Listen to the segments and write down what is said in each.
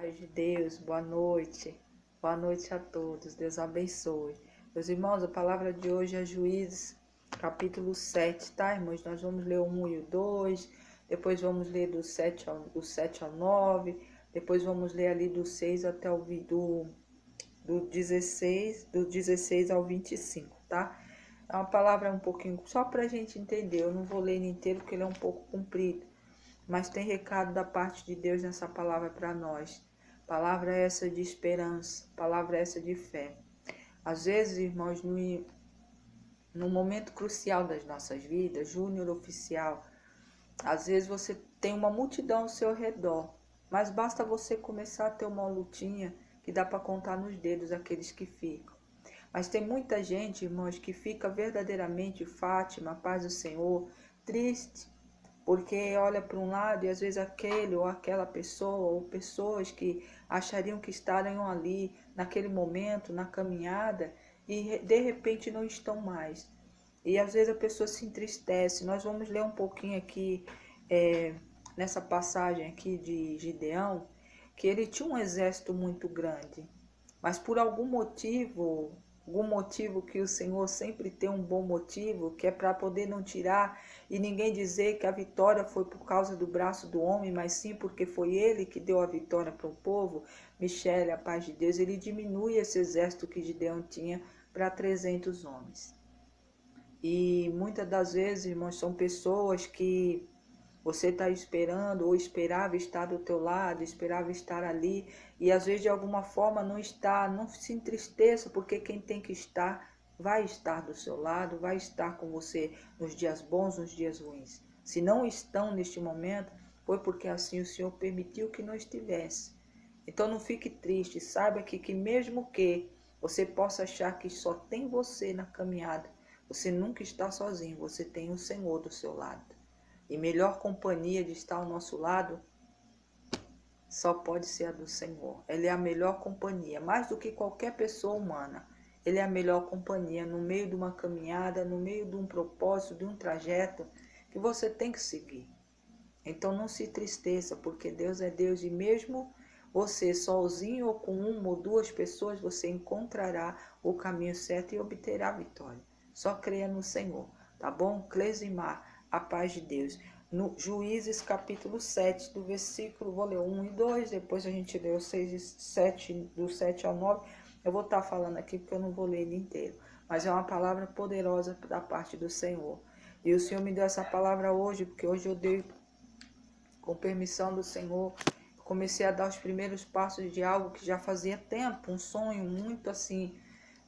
Paz de Deus, boa noite. Boa noite a todos. Deus abençoe. Meus irmãos, a palavra de hoje é Juízes, capítulo 7, tá, irmãos? Nós vamos ler o 1 e o 2, depois vamos ler do 7 ao 9, depois vamos ler ali do 6 até do 16 ao 25, tá? É uma palavra um pouquinho, só pra gente entender. Eu não vou ler ele inteiro porque ele é um pouco comprido. Mas tem recado da parte de Deus nessa palavra para nós. Palavra essa de esperança, palavra essa de fé. Às vezes, irmãos, no momento crucial das nossas vidas, júnior oficial, às vezes você tem uma multidão ao seu redor, mas basta você começar a ter uma lutinha que dá para contar nos dedos aqueles que ficam. Mas tem muita gente, irmãos, que fica verdadeiramente, Fátima, paz do Senhor, triste, porque olha para um lado e às vezes aquele ou aquela pessoa ou pessoas que achariam que estariam ali naquele momento, na caminhada, e de repente não estão mais. E às vezes a pessoa se entristece. Nós vamos ler um pouquinho aqui, nessa passagem aqui de Gideão, que ele tinha um exército muito grande, mas por algum motivo que o Senhor sempre tem um bom motivo, que é para poder não tirar e ninguém dizer que a vitória foi por causa do braço do homem, mas sim porque foi ele que deu a vitória para o povo. Michele, a paz de Deus, ele diminui esse exército que Gideão tinha para 300 homens. E muitas das vezes, irmãos, são pessoas que você está esperando ou esperava estar do teu lado, esperava estar ali, e às vezes de alguma forma não está. Não se entristeça, porque quem tem que estar vai estar do seu lado, vai estar com você nos dias bons, nos dias ruins. Se não estão neste momento, foi porque assim o Senhor permitiu que não estivesse. Então não fique triste, saiba que mesmo que você possa achar que só tem você na caminhada, você nunca está sozinho, você tem o Senhor do seu lado. E melhor companhia de estar ao nosso lado só pode ser a do Senhor. Ele é a melhor companhia, mais do que qualquer pessoa humana. Ele é a melhor companhia no meio de uma caminhada, no meio de um propósito, de um trajeto que você tem que seguir. Então não se tristeça, porque Deus é Deus, e mesmo você sozinho ou com uma ou duas pessoas, você encontrará o caminho certo e obterá a vitória. Só creia no Senhor, tá bom? Clesimar, a paz de Deus. No Juízes capítulo 7, do versículo, vou ler 1 e 2, depois a gente lê o 6 e 7, do 7 ao 9. Eu vou estar falando aqui porque eu não vou ler ele inteiro, mas é uma palavra poderosa da parte do Senhor. E o Senhor me deu essa palavra hoje, porque hoje eu dei, com permissão do Senhor, comecei a dar os primeiros passos de algo que já fazia tempo, um sonho muito assim,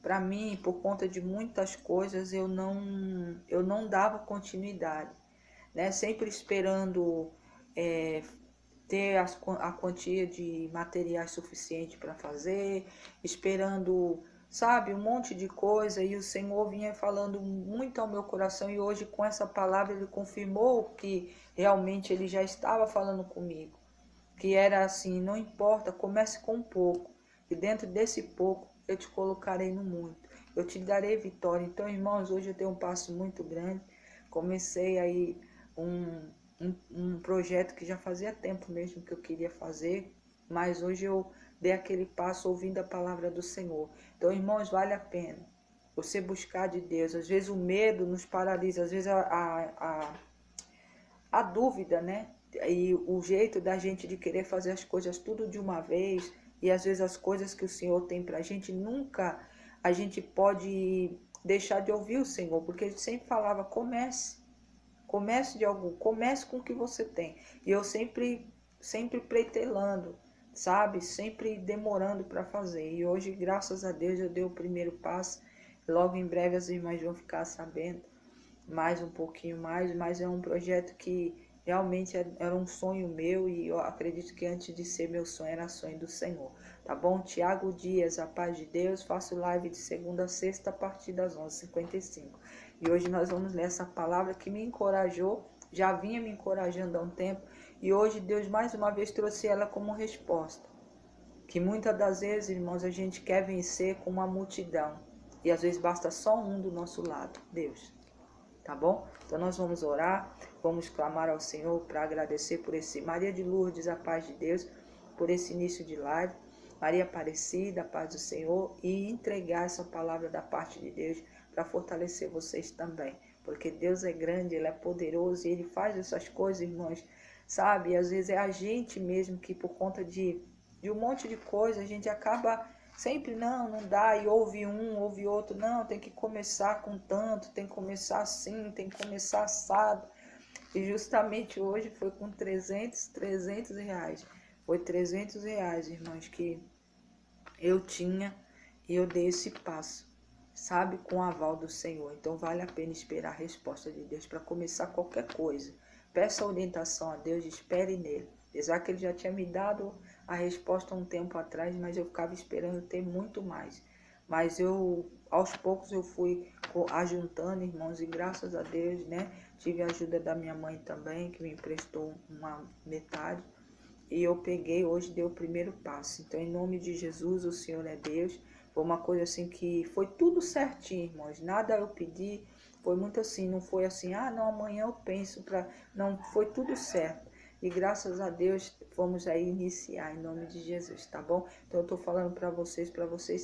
para mim, por conta de muitas coisas, eu não dava continuidade, né? Sempre esperando ter a quantia de materiais suficiente para fazer, esperando, sabe, um monte de coisa, e o Senhor vinha falando muito ao meu coração, e hoje com essa palavra ele confirmou que realmente ele já estava falando comigo, que era assim: não importa, comece com pouco, e dentro desse pouco eu te colocarei no muito, eu te darei vitória. Então, irmãos, hoje eu dei um passo muito grande, comecei aí um projeto que já fazia tempo mesmo que eu queria fazer, mas hoje eu dei aquele passo ouvindo a palavra do Senhor. Então, irmãos, vale a pena você buscar de Deus. Às vezes o medo nos paralisa, às vezes a dúvida, né? E o jeito da gente de querer fazer as coisas tudo de uma vez, e às vezes as coisas que o Senhor tem pra gente, nunca a gente pode deixar de ouvir o Senhor, porque ele sempre falava: comece de algo, comece com o que você tem. E eu sempre pretelando, sabe? Sempre demorando para fazer. E hoje, graças a Deus, eu dei o primeiro passo. Logo em breve as irmãs vão ficar sabendo mais um pouquinho mais, mas é um projeto que realmente era um sonho meu, e eu acredito que antes de ser meu sonho era sonho do Senhor, tá bom? Tiago Dias, a paz de Deus, faço live de segunda a sexta a partir das 11h55. E hoje nós vamos ler essa palavra que me encorajou, já vinha me encorajando há um tempo, e hoje Deus mais uma vez trouxe ela como resposta. Que muitas das vezes, irmãos, a gente quer vencer com uma multidão, e às vezes basta só um do nosso lado, Deus. Tá bom? Então nós vamos orar, vamos clamar ao Senhor para agradecer por esse. Maria de Lourdes, a paz de Deus. por esse início de live. Maria Aparecida, a paz do Senhor, e entregar essa palavra da parte de Deus para fortalecer vocês também. Porque Deus é grande, Ele é poderoso e Ele faz essas coisas, irmãos, sabe? E às vezes é a gente mesmo que por conta de um monte de coisa, a gente acaba sempre, não dá, e ouve um, ouve outro, não, tem que começar com tanto, tem que começar assim, tem que começar assado. E justamente hoje foi com 300 reais. Foi 300 reais, irmãos, que eu tinha e eu dei esse passo, sabe, com o aval do Senhor. Então vale a pena esperar a resposta de Deus para começar qualquer coisa. Peça orientação a Deus, espere nele. Apesar que ele já tinha me dado a resposta há um tempo atrás, mas eu ficava esperando ter muito mais. Mas aos poucos eu fui ajuntando, irmãos, e graças a Deus, né, tive a ajuda da minha mãe também, que me emprestou uma metade. E eu peguei, hoje dei o primeiro passo. Então, em nome de Jesus, o Senhor é Deus. Foi uma coisa assim que foi tudo certinho, irmãos. Nada eu pedi, foi muito assim, não foi assim, não, amanhã eu penso para. Não, foi tudo certo. E graças a Deus, vamos aí iniciar em nome de Jesus, tá bom? Então, eu tô falando para vocês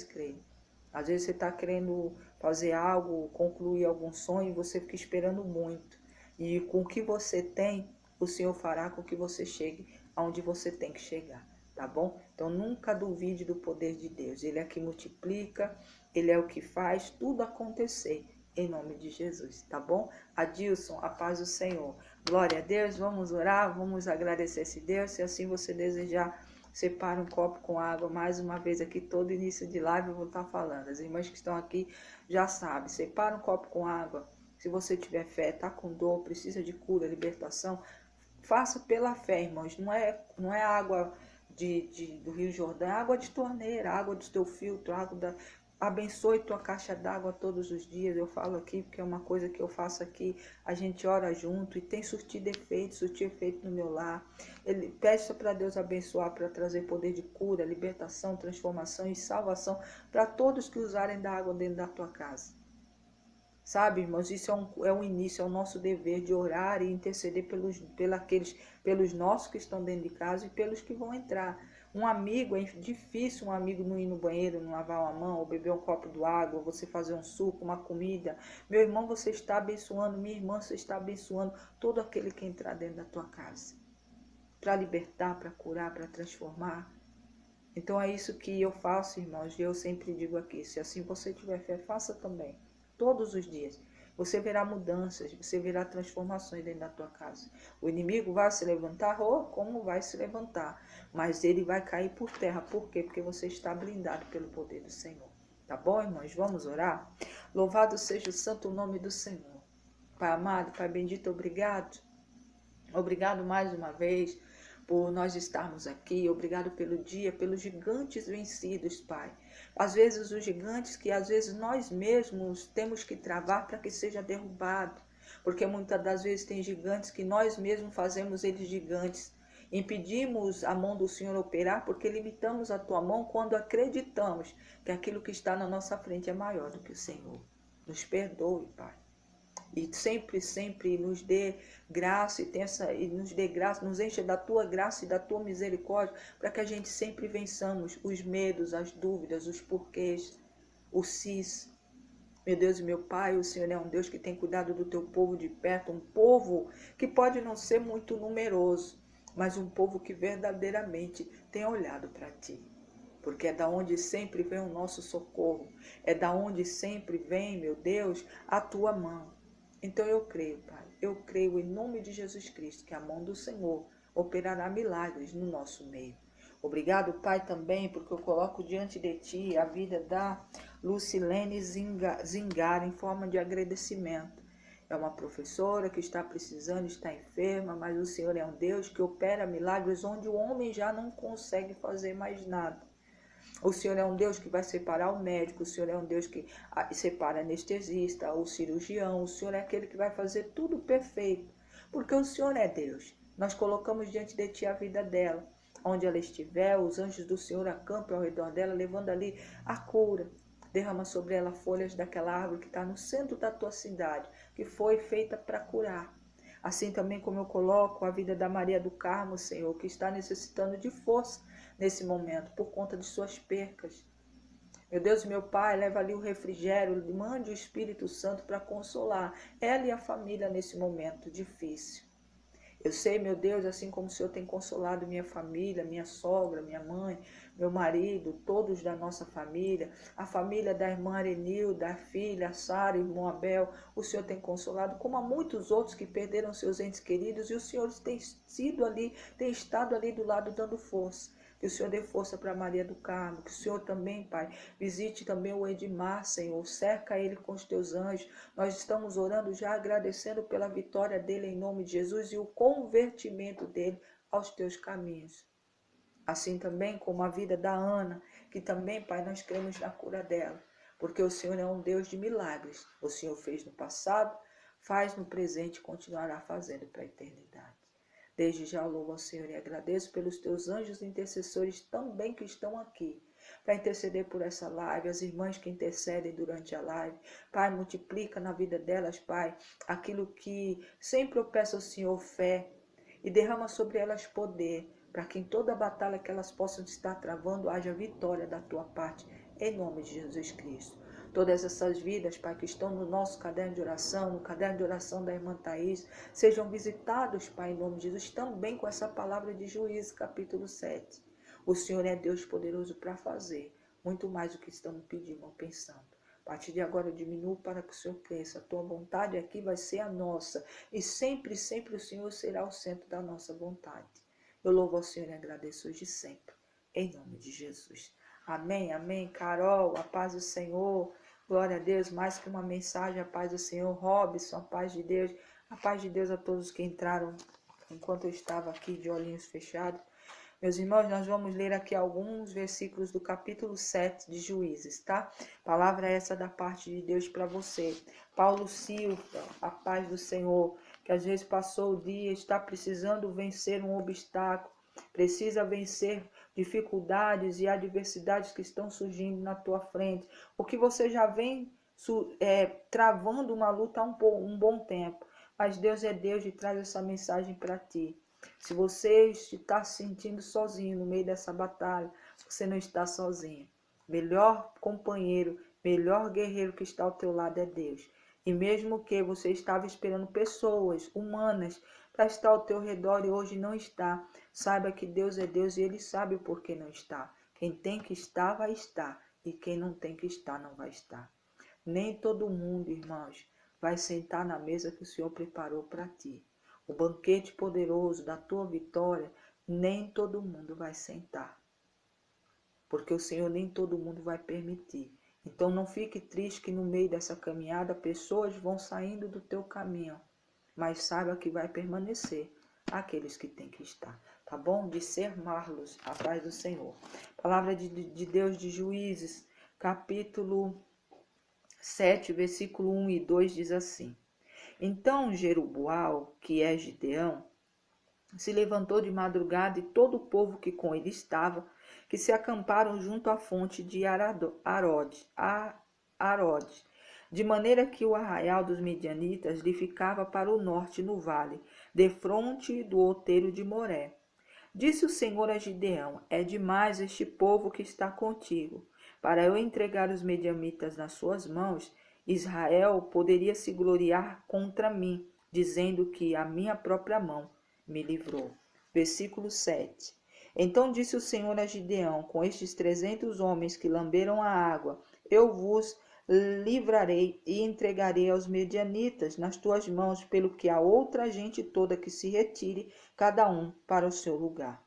crerem. Às vezes você tá querendo fazer algo, concluir algum sonho, e você fica esperando muito. E com o que você tem, o Senhor fará com que você chegue aonde você tem que chegar, tá bom? Então nunca duvide do poder de Deus. Ele é que multiplica, Ele é o que faz tudo acontecer, em nome de Jesus, tá bom? Adilson, a paz do Senhor. Glória a Deus, vamos orar, vamos agradecer esse Deus. Se assim você desejar, separa um copo com água. Mais uma vez aqui, todo início de live eu vou estar falando. As irmãs que estão aqui já sabem, separa um copo com água. Se você tiver fé, está com dor, precisa de cura, libertação, faça pela fé, irmãos. Não é água do Rio Jordão, é água de torneira, água do teu filtro, abençoe tua caixa d'água todos os dias. Eu falo aqui porque é uma coisa que eu faço aqui. A gente ora junto e tem surtido efeito no meu lar. Ele peça para Deus abençoar, para trazer poder de cura, libertação, transformação e salvação para todos que usarem da água dentro da tua casa. Sabe, irmãos, isso é um início, é o nosso dever de orar e interceder pelos nossos que estão dentro de casa e pelos que vão entrar. Um amigo, é difícil um amigo não ir no banheiro, não lavar uma mão, ou beber um copo de água, ou você fazer um suco, uma comida. Meu irmão, você está abençoando, minha irmã, você está abençoando todo aquele que entrar dentro da tua casa. Para libertar, para curar, para transformar. Então é isso que eu faço, irmãos, e eu sempre digo aqui, se assim você tiver fé, faça também. Todos os dias. Você verá mudanças, você verá transformações dentro da tua casa. O inimigo vai se levantar, como vai se levantar, mas ele vai cair por terra. Por quê? Porque você está blindado pelo poder do Senhor. Tá bom, irmãos? Vamos orar? Louvado seja o santo nome do Senhor. Pai amado, Pai bendito, obrigado. Obrigado mais uma vez por nós estarmos aqui. Obrigado pelo dia, pelos gigantes vencidos, Pai. Às vezes os gigantes que às vezes nós mesmos temos que travar para que seja derrubado. Porque muitas das vezes tem gigantes que nós mesmos fazemos eles gigantes. Impedimos a mão do Senhor operar porque limitamos a tua mão quando acreditamos que aquilo que está na nossa frente é maior do que o Senhor. Nos perdoe, Pai. E sempre nos dê graça e nos dê graça, nos encha da tua graça e da tua misericórdia, para que a gente sempre vençamos os medos, as dúvidas, os porquês, o cis. Meu Deus e meu Pai, o Senhor é um Deus que tem cuidado do teu povo de perto, um povo que pode não ser muito numeroso, mas um povo que verdadeiramente tem olhado para ti. Porque é da onde sempre vem o nosso socorro, é da onde sempre vem, meu Deus, a tua mão. Então eu creio, Pai, eu creio em nome de Jesus Cristo que a mão do Senhor operará milagres no nosso meio. Obrigado, Pai, também, porque eu coloco diante de Ti a vida da Lucilene Zingar em forma de agradecimento. É uma professora que está precisando, está enferma, mas o Senhor é um Deus que opera milagres onde o homem já não consegue fazer mais nada. O Senhor é um Deus que vai separar o médico, o Senhor é um Deus que separa anestesista, o cirurgião, o Senhor é aquele que vai fazer tudo perfeito, porque o Senhor é Deus. Nós colocamos diante de Ti a vida dela, onde ela estiver, os anjos do Senhor acampam ao redor dela, levando ali a cura. Derrama sobre ela folhas daquela árvore que está no centro da tua cidade, que foi feita para curar. Assim também como eu coloco a vida da Maria do Carmo, Senhor, que está necessitando de força nesse momento, por conta de suas percas. Meu Deus, meu Pai, leva ali o refrigério, mande o Espírito Santo para consolar ela e a família nesse momento difícil. Eu sei, meu Deus, assim como o Senhor tem consolado minha família, minha sogra, minha mãe, meu marido, todos da nossa família, a família da irmã Arenilda, a filha, a Sara, o irmão Abel, o Senhor tem consolado, como há muitos outros que perderam seus entes queridos, e o Senhor tem sido ali, tem estado ali do lado dando força. Que o Senhor dê força para Maria do Carmo, que o Senhor também, Pai, visite também o Edmar, Senhor, cerca ele com os teus anjos. Nós estamos orando já, agradecendo pela vitória dele em nome de Jesus e o convertimento dele aos teus caminhos. Assim também como a vida da Ana, que também, Pai, nós cremos na cura dela, porque o Senhor é um Deus de milagres. O Senhor fez no passado, faz no presente e continuará fazendo para a eternidade. Desde já louvo ao Senhor e agradeço pelos teus anjos intercessores também que estão aqui, para interceder por essa live, as irmãs que intercedem durante a live. Pai, multiplica na vida delas, Pai, aquilo que sempre eu peço ao Senhor, fé, e derrama sobre elas poder, para que em toda a batalha que elas possam estar travando, haja vitória da tua parte, em nome de Jesus Cristo. Todas essas vidas, Pai, que estão no nosso caderno de oração, no caderno de oração da irmã Thaís, sejam visitados, Pai, em nome de Jesus, também com essa palavra de Juízes, capítulo 7. O Senhor é Deus poderoso para fazer muito mais do que estamos pedindo ou pensando. A partir de agora eu diminuo para que o Senhor cresça. A tua vontade aqui vai ser a nossa. E sempre, sempre o Senhor será o centro da nossa vontade. Eu louvo ao Senhor e agradeço hoje e sempre. Em nome de Jesus. Amém, amém. Carol, a paz do Senhor. Glória a Deus. Mais que uma mensagem, a paz do Senhor. Robson, a paz de Deus. A paz de Deus a todos que entraram enquanto eu estava aqui de olhinhos fechados. Meus irmãos, nós vamos ler aqui alguns versículos do capítulo 7 de Juízes, tá? Palavra essa da parte de Deus para você. Paulo Silva, a paz do Senhor, que às vezes passou o dia, está precisando vencer um obstáculo, precisa vencer dificuldades e adversidades que estão surgindo na tua frente, porque você já vem travando uma luta há um bom tempo, mas Deus é Deus e traz essa mensagem para ti. Se você está se sentindo sozinho no meio dessa batalha, você não está sozinho. Melhor companheiro, melhor guerreiro que está ao teu lado é Deus. E mesmo que você estava esperando pessoas humanas para estar ao teu redor e hoje não está, saiba que Deus é Deus e Ele sabe o porquê não está. Quem tem que estar, vai estar. E quem não tem que estar, não vai estar. Nem todo mundo, irmãos, vai sentar na mesa que o Senhor preparou para ti. O banquete poderoso da tua vitória, nem todo mundo vai sentar. Porque o Senhor nem todo mundo vai permitir. Então não fique triste que no meio dessa caminhada pessoas vão saindo do teu caminho. Mas saiba que vai permanecer aqueles que têm que estar. Tá bom? Discerná-los, a paz do Senhor. Palavra de Deus de Juízes, capítulo 7, versículo 1 e 2 diz assim. Então Jerubaal, que é Gideão, se levantou de madrugada e todo o povo que com ele estava, que se acamparam junto à fonte de Arode, de maneira que o arraial dos medianitas lhe ficava para o norte no vale, defronte do outeiro de Moré. Disse o Senhor a Gideão, é demais este povo que está contigo. Para eu entregar os medianitas nas suas mãos, Israel poderia se gloriar contra mim, dizendo que a minha própria mão me livrou. Versículo 7. Então disse o Senhor a Gideão, com estes 300 homens que lamberam a água, eu vos livrarei e entregarei aos medianitas nas tuas mãos, pelo que a outra gente toda que se retire, cada um para o seu lugar.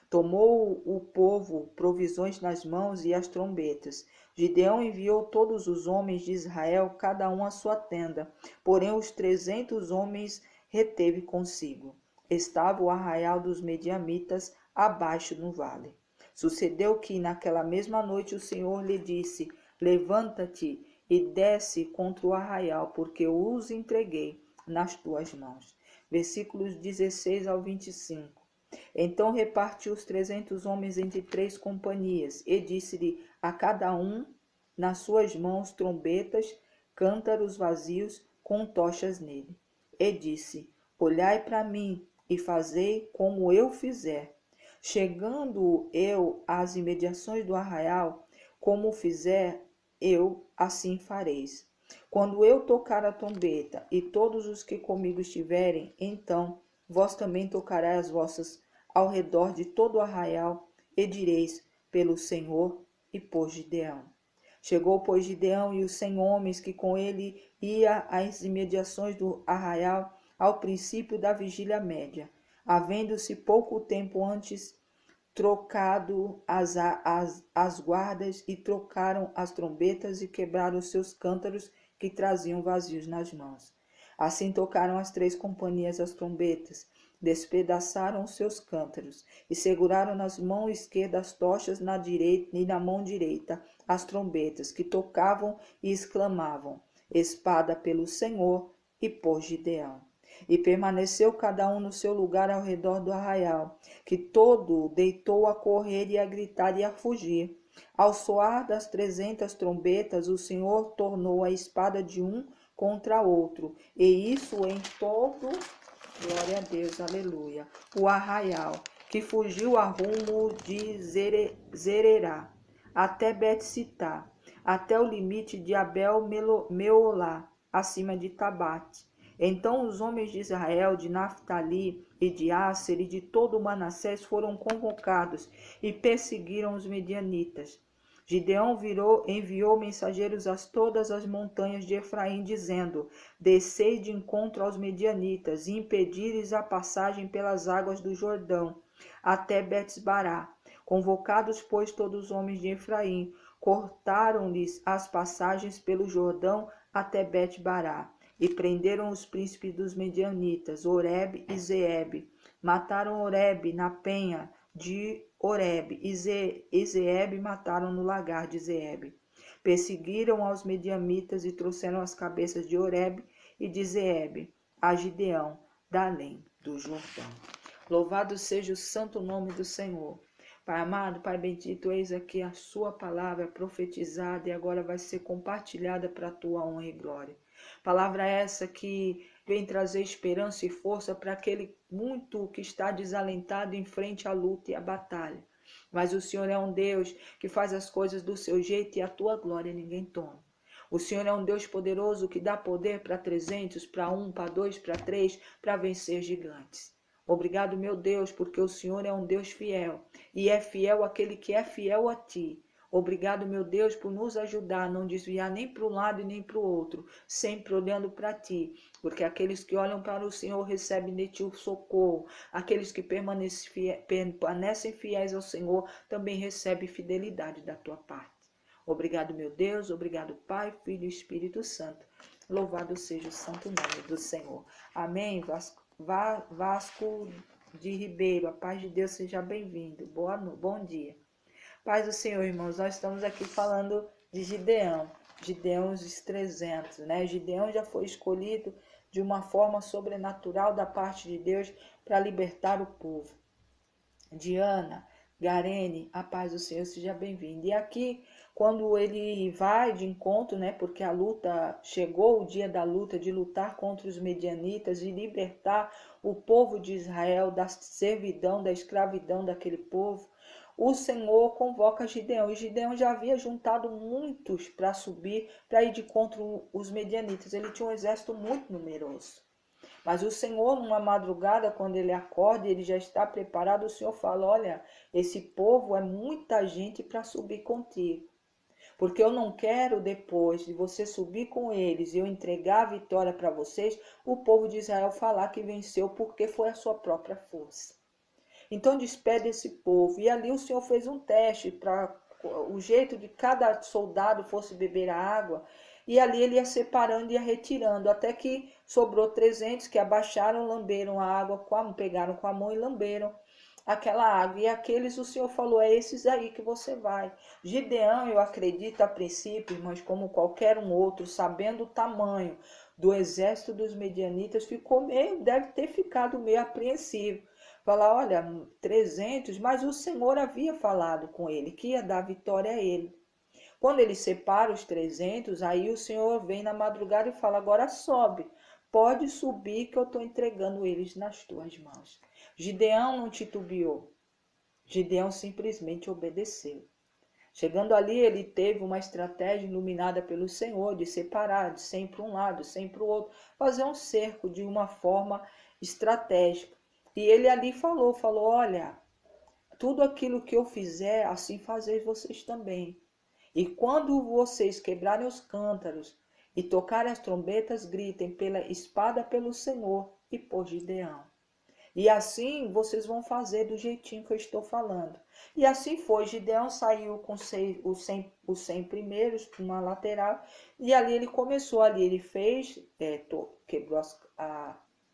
Tomou o povo provisões nas mãos e as trombetas. Gideão enviou todos os homens de Israel, cada um à sua tenda, porém os 300 homens reteve consigo. Estava o arraial dos medianitas abaixo no vale. Sucedeu que naquela mesma noite o Senhor lhe disse, levanta-te e desce contra o arraial, porque eu os entreguei nas tuas mãos. Versículos 16 ao 25. Então repartiu os 300 homens entre 3 companhias, e disse-lhe a cada um nas suas mãos trombetas, cântaros vazios com tochas nele. E disse, olhai para mim e fazei como eu fizer. Chegando eu às imediações do arraial, como fizer eu, assim fareis. Quando eu tocar a trombeta, e todos os que comigo estiverem, então vós também tocareis as vossas ao redor de todo o arraial, e direis, pelo Senhor e por Gideão. Chegou, pois, Gideão e os 100 homens que com ele ia às imediações do arraial ao princípio da vigília média, havendo-se pouco tempo antes trocado as guardas, e trocaram as trombetas e quebraram os seus cântaros que traziam vazios nas mãos. Assim tocaram as 3 companhias as trombetas, despedaçaram os seus cântaros, e seguraram nas mãos esquerdas as tochas, na direita e na mão direita as trombetas, que tocavam e exclamavam, espada pelo Senhor e por Gideão. E permaneceu cada um no seu lugar ao redor do arraial, que todo deitou a correr e a gritar e a fugir. Ao soar das 300 trombetas, o Senhor tornou a espada de um contra outro, e isso em todo, glória a Deus, aleluia, o arraial, que fugiu a rumo de Zererá, até Bet-sitá, até o limite de Abel-meolá, acima de Tabate. Então os homens de Israel, de Naftali e de Asser e de todo Manassés foram convocados e perseguiram os medianitas. Gideão enviou mensageiros a todas as montanhas de Efraim, dizendo, descei de encontro aos medianitas, e impedires a passagem pelas águas do Jordão, até Betsbará. Convocados, pois, todos os homens de Efraim, cortaram-lhes as passagens pelo Jordão até Betbará, e prenderam os príncipes dos medianitas, Oreb e Zeeb. Mataram Oreb na penha de Oreb, e Zeeb mataram no lagar de Zeeb. Perseguiram aos medianitas e trouxeram as cabeças de Oreb e de Zeeb a Gideão, da além do Jordão. Louvado seja o santo nome do Senhor. Pai amado, Pai bendito, eis aqui a sua palavra profetizada e agora vai ser compartilhada para a tua honra e glória. Palavra essa que vem trazer esperança e força para aquele muito que está desalentado em frente à luta e à batalha. Mas o Senhor é um Deus que faz as coisas do seu jeito e a tua glória ninguém toma. O Senhor é um Deus poderoso que dá poder para 300, para 1, para 2, para 3, para vencer gigantes. Obrigado, meu Deus, porque o Senhor é um Deus fiel, e é fiel aquele que é fiel a ti. Obrigado, meu Deus, por nos ajudar a não desviar nem para um lado e nem para o outro, sempre olhando para ti, porque aqueles que olham para o Senhor recebem de ti o socorro, aqueles que permanecem fiéis ao Senhor também recebem fidelidade da tua parte. Obrigado, meu Deus, obrigado, Pai, Filho e Espírito Santo. Louvado seja o santo nome do Senhor. Amém. Vasco de Ribeiro, a paz de Deus, seja bem-vindo. Bom dia. Paz do Senhor, irmãos, nós estamos aqui falando de Gideão dos 300, né? Gideão já foi escolhido de uma forma sobrenatural da parte de Deus para libertar o povo. Diana, Garene, a paz do Senhor, seja bem-vindo. E aqui, quando ele vai de encontro, né, porque a luta, chegou o dia da luta, de lutar contra os medianitas e libertar o povo de Israel da servidão, da escravidão daquele povo, o Senhor convoca Gideão. E Gideão já havia juntado muitos para subir, para ir de contra os medianitas. Ele tinha um exército muito numeroso. Mas o Senhor, numa madrugada, quando ele acorda e ele já está preparado, o Senhor fala, olha, esse povo é muita gente para subir contigo. Porque eu não quero, depois de você subir com eles e eu entregar a vitória para vocês, o povo de Israel falar que venceu porque foi a sua própria força. Então despede esse povo. E ali o Senhor fez um teste para o jeito de cada soldado fosse beber a água. E ali ele ia separando e ia retirando, até que sobrou 300 que abaixaram, lamberam a água, pegaram com a mão e lamberam aquela água. E aqueles o Senhor falou, é esses aí que você vai. Gideão, eu acredito a princípio, mas como qualquer um outro, sabendo o tamanho do exército dos medianitas, deve ter ficado meio apreensivo. Falar, olha, 300, mas o Senhor havia falado com ele, que ia dar vitória a ele. Quando ele separa os 300, aí o Senhor vem na madrugada e fala, agora sobe, pode subir que eu estou entregando eles nas tuas mãos. Gideão não titubeou. Gideão simplesmente obedeceu. Chegando ali, ele teve uma estratégia iluminada pelo Senhor de separar, de ser para um lado, sempre para o outro, fazer um cerco de uma forma estratégica. E ele ali falou, olha, tudo aquilo que eu fizer, assim fazeis vocês também. E quando vocês quebrarem os cântaros e tocarem as trombetas, gritem pela espada pelo Senhor e por Gideão. E assim vocês vão fazer do jeitinho que eu estou falando. E assim foi. Gideão saiu com os 100 primeiros para uma lateral. E ali ele começou. Ali ele fez, quebrou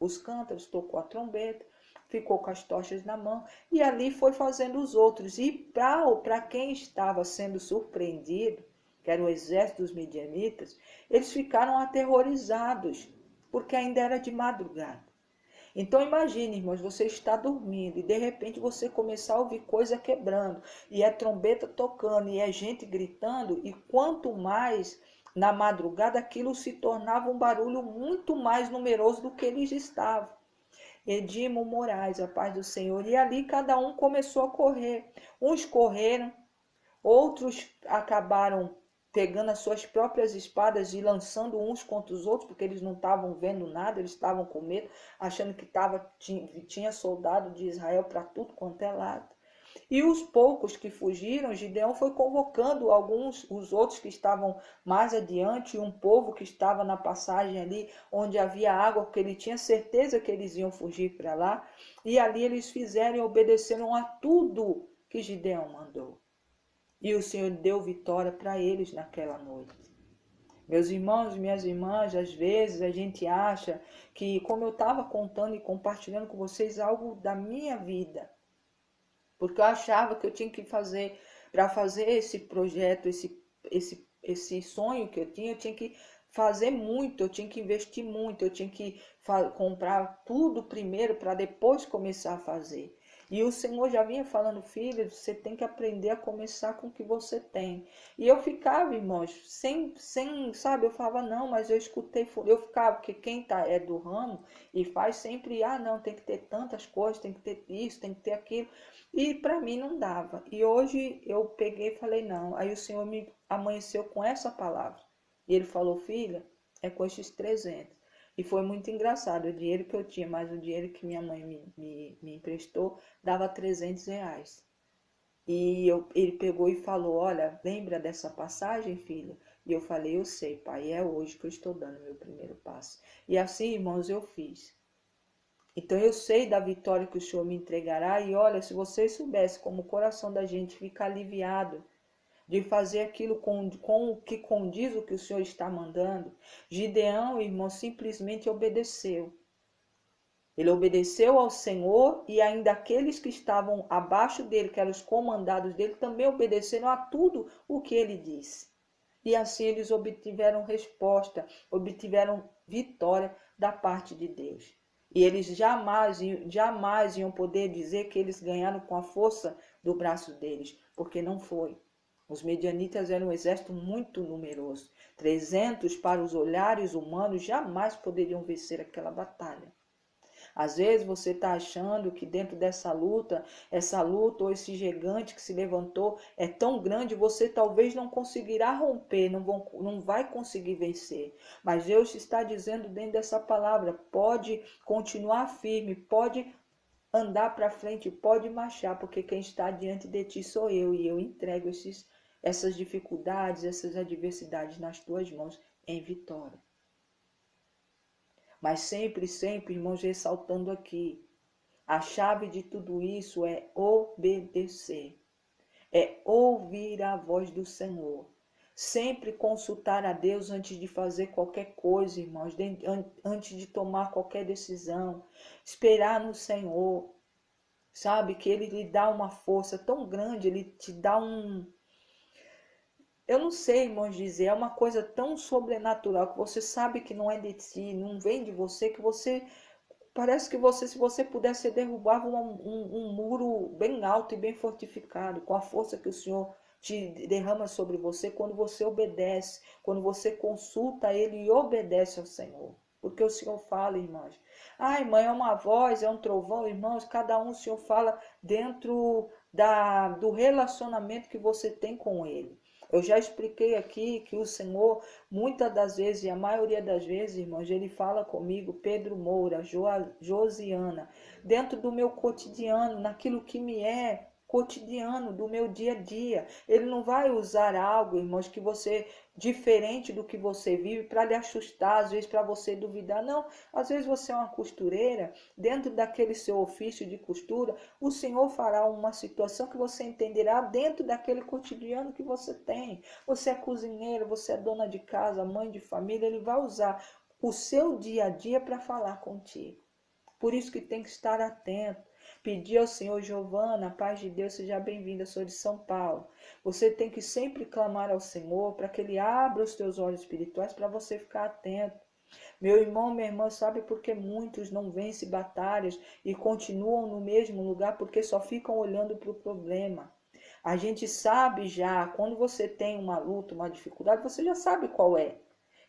os cântaros, tocou a trombeta, ficou com as tochas na mão. E ali foi fazendo os outros. E para quem estava sendo surpreendido, que era o exército dos midianitas, eles ficaram aterrorizados, porque ainda era de madrugada. Então imagine, irmãos, você está dormindo e de repente você começar a ouvir coisa quebrando, e é trombeta tocando, e é gente gritando, e quanto mais na madrugada aquilo se tornava um barulho muito mais numeroso do que eles estavam. Edimo Moraes, a paz do Senhor. E ali cada um começou a correr. Uns correram, outros acabaram pegando as suas próprias espadas e lançando uns contra os outros, porque eles não estavam vendo nada, eles estavam com medo, achando que tinha soldado de Israel para tudo quanto é lado. E os poucos que fugiram, Gideão foi convocando os outros que estavam mais adiante, um povo que estava na passagem ali, onde havia água, porque ele tinha certeza que eles iam fugir para lá, e ali eles fizeram e obedeceram a tudo que Gideão mandou. E o Senhor deu vitória para eles naquela noite. Meus irmãos e minhas irmãs, às vezes a gente acha que, como eu estava contando e compartilhando com vocês algo da minha vida, porque eu achava que eu tinha que fazer, para fazer esse projeto, esse sonho que eu tinha que fazer muito, eu tinha que investir muito, eu tinha que comprar tudo primeiro para depois começar a fazer. E o Senhor já vinha falando, filho, você tem que aprender a começar com o que você tem. E eu ficava, irmãos, sabe, eu falava, não, mas eu escutei, eu ficava, porque quem é do ramo e faz sempre, não, tem que ter tantas coisas, tem que ter isso, tem que ter aquilo. E para mim não dava. E hoje eu peguei e falei, não. Aí o Senhor me amanheceu com essa palavra. E ele falou, filha, é com estes 300. E foi muito engraçado. O dinheiro que eu tinha, mais o dinheiro que minha mãe me emprestou, dava R$ 300. E ele pegou e falou, olha, lembra dessa passagem, filha? E eu falei, eu sei, pai, é hoje que eu estou dando meu primeiro passo. E assim, irmãos, eu fiz. Então eu sei da vitória que o Senhor me entregará. E olha, se vocês soubessem como o coração da gente fica aliviado de fazer aquilo com o que condiz o que o Senhor está mandando. Gideão, irmão, simplesmente obedeceu. Ele obedeceu ao Senhor, e ainda aqueles que estavam abaixo dele, que eram os comandados dele, também obedeceram a tudo o que ele disse. E assim eles obtiveram resposta, obtiveram vitória da parte de Deus. E eles jamais iam poder dizer que eles ganharam com a força do braço deles, porque não foi. Os medianitas eram um exército muito numeroso. 300 para os olhares humanos jamais poderiam vencer aquela batalha. Às vezes você está achando que dentro dessa luta, essa luta ou esse gigante que se levantou é tão grande, você talvez não conseguirá romper, não vai conseguir vencer. Mas Deus está dizendo dentro dessa palavra, pode continuar firme, pode andar para frente, pode marchar, porque quem está diante de ti sou eu, e eu entrego essas dificuldades, essas adversidades nas tuas mãos em vitória. Mas sempre, irmãos, ressaltando aqui, a chave de tudo isso é obedecer, é ouvir a voz do Senhor. Sempre consultar a Deus antes de fazer qualquer coisa, irmãos, antes de tomar qualquer decisão. Esperar no Senhor, sabe? Que Ele lhe dá uma força tão grande, Ele te dá eu não sei, irmãos, dizer, é uma coisa tão sobrenatural que você sabe que não é de ti, não vem de você, que você parece que se você pudesse, derrubava um muro bem alto e bem fortificado, com a força que o Senhor te derrama sobre você quando você obedece, quando você consulta Ele e obedece ao Senhor. Porque o Senhor fala, irmãos. Irmã, é uma voz, é um trovão, irmãos, cada um o Senhor fala dentro do relacionamento que você tem com ele. Eu já expliquei aqui que o Senhor, muitas das vezes, e a maioria das vezes, irmãos, ele fala comigo, Pedro Moura, Josiana, dentro do meu cotidiano, naquilo que me é cotidiano, do meu dia a dia. Ele não vai usar algo, irmãos, que você, diferente do que você vive, para lhe assustar, às vezes para você duvidar. Não, às vezes você é uma costureira, dentro daquele seu ofício de costura, o Senhor fará uma situação que você entenderá dentro daquele cotidiano que você tem. Você é cozinheiro, você é dona de casa, mãe de família, ele vai usar o seu dia a dia para falar contigo. Por isso que tem que estar atento. Pedir ao Senhor, Giovana, a paz de Deus, seja bem-vinda, sou de São Paulo. Você tem que sempre clamar ao Senhor para que Ele abra os teus olhos espirituais para você ficar atento. Meu irmão, minha irmã, sabe por que muitos não vencem batalhas e continuam no mesmo lugar? Porque só ficam olhando para o problema. A gente sabe já, quando você tem uma luta, uma dificuldade, você já sabe qual é.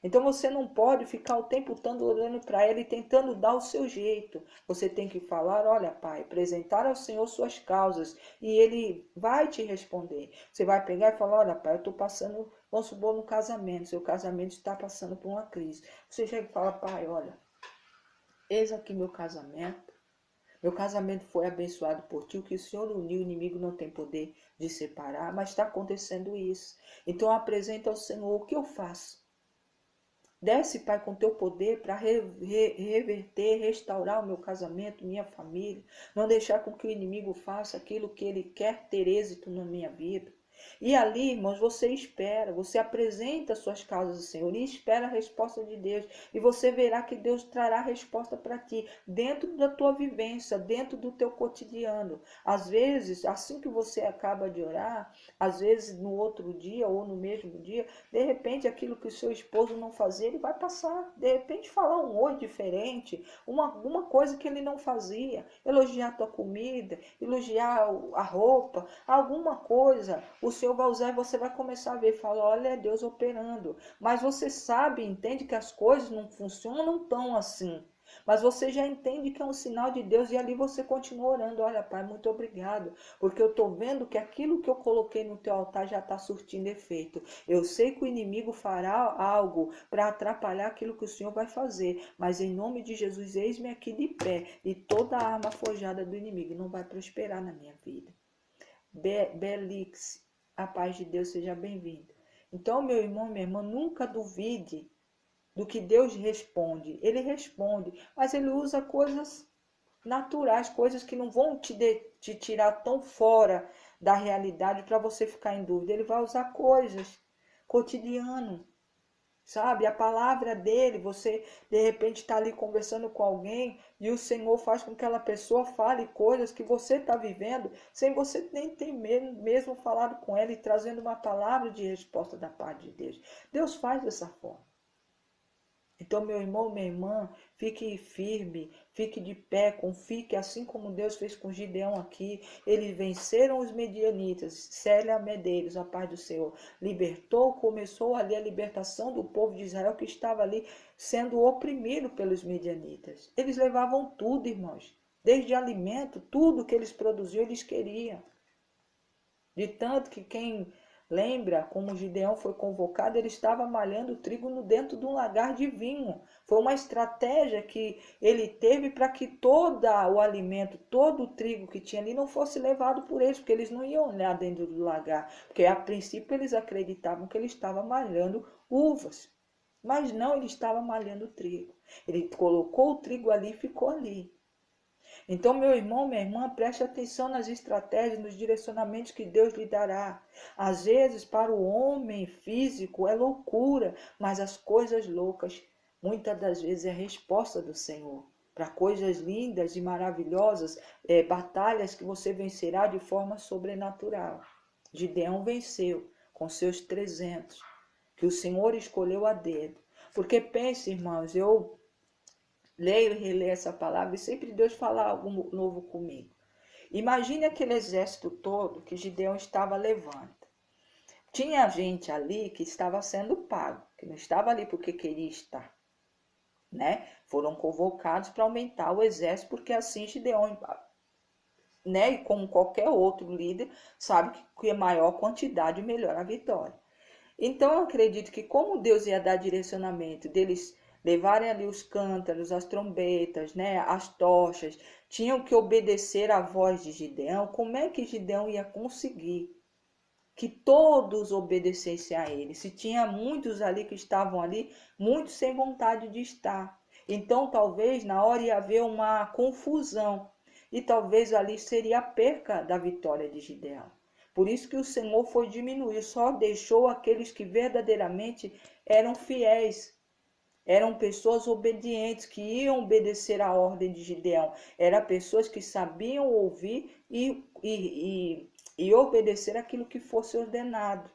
Então você não pode ficar o tempo todo olhando para ela e tentando dar o seu jeito. Você tem que falar, olha, pai, apresentar ao Senhor suas causas e ele vai te responder. Você vai pegar e falar, olha, pai, eu estou passando, vamos supor, no casamento, seu casamento está passando por uma crise. Você chega e fala, pai, olha, eis aqui meu casamento. Meu casamento foi abençoado por ti, o que o Senhor uniu, o inimigo não tem poder de separar, mas está acontecendo isso. Então apresenta ao Senhor o que eu faço. Desce, Pai, com teu poder para reverter, restaurar o meu casamento, minha família. Não deixar com que o inimigo faça aquilo que ele quer ter êxito na minha vida. E ali, irmãos, você espera, você apresenta suas causas ao Senhor e espera a resposta de Deus. E você verá que Deus trará a resposta para ti, dentro da tua vivência, dentro do teu cotidiano. Às vezes, assim que você acaba de orar, às vezes no outro dia ou no mesmo dia, de repente aquilo que o seu esposo não fazia, ele vai passar. De repente falar um oi diferente, alguma coisa que ele não fazia. Elogiar a tua comida, elogiar a roupa, alguma coisa. O Senhor vai usar e você vai começar a ver, fala, olha, é Deus operando. Mas você sabe, entende que as coisas não funcionam tão assim. Mas você já entende que é um sinal de Deus e ali você continua orando. Olha, Pai, muito obrigado, porque eu estou vendo que aquilo que eu coloquei no teu altar já está surtindo efeito. Eu sei que o inimigo fará algo para atrapalhar aquilo que o Senhor vai fazer, mas em nome de Jesus, eis-me aqui de pé e toda a arma forjada do inimigo não vai prosperar na minha vida. Belix, a paz de Deus seja bem-vinda. Então, meu irmão, minha irmã, nunca duvide do que Deus responde. Ele responde, mas ele usa coisas naturais, coisas que não vão te tirar tão fora da realidade para você ficar em dúvida. Ele vai usar coisas cotidiano, sabe? A palavra dele, você de repente está ali conversando com alguém e o Senhor faz com que aquela pessoa fale coisas que você está vivendo sem você nem ter mesmo falado com ela e trazendo uma palavra de resposta da parte de Deus. Deus faz dessa forma. Então, meu irmão, minha irmã, fique firme, fique de pé, confie que assim como Deus fez com Gideão aqui, eles venceram os medianitas. Célia Medeiros, a paz do Senhor, libertou, começou ali a libertação do povo de Israel que estava ali sendo oprimido pelos medianitas. Eles levavam tudo, irmãos, desde alimento, tudo que eles produziam, eles queriam. De tanto que quem lembra como Gideão foi convocado, ele estava malhando trigo dentro de um lagar de vinho. Foi uma estratégia que ele teve para que todo o alimento, todo o trigo que tinha ali não fosse levado por eles, porque eles não iam olhar dentro do lagar, porque a princípio eles acreditavam que ele estava malhando uvas. Mas não, ele estava malhando trigo. Ele colocou o trigo ali e ficou ali. Então, meu irmão, minha irmã, preste atenção nas estratégias, nos direcionamentos que Deus lhe dará. Às vezes, para o homem físico é loucura, mas as coisas loucas, muitas das vezes, é a resposta do Senhor. Para coisas lindas e maravilhosas, batalhas que você vencerá de forma sobrenatural. Gideão venceu com seus 300, que o Senhor escolheu a dedo. Porque pense, irmãos, eu leio e releio essa palavra e sempre Deus fala algo novo comigo. Imagine aquele exército todo que Gideão estava levando. Tinha gente ali que estava sendo pago, que não estava ali porque queria estar, né? Foram convocados para aumentar o exército, porque assim Gideão né? E como qualquer outro líder, sabe que a maior quantidade melhor a vitória. Então, eu acredito que como Deus ia dar direcionamento deles levarem ali os cântaros, as trombetas, né, as tochas, tinham que obedecer à voz de Gideão, como é que Gideão ia conseguir que todos obedecessem a ele? Se tinha muitos ali que estavam ali, muitos sem vontade de estar. Então, talvez na hora ia haver uma confusão e talvez ali seria a perca da vitória de Gideão. Por isso que o Senhor foi diminuir, só deixou aqueles que verdadeiramente eram fiéis, eram pessoas obedientes, que iam obedecer à ordem de Gideão. Eram pessoas que sabiam ouvir e obedecer aquilo que fosse ordenado.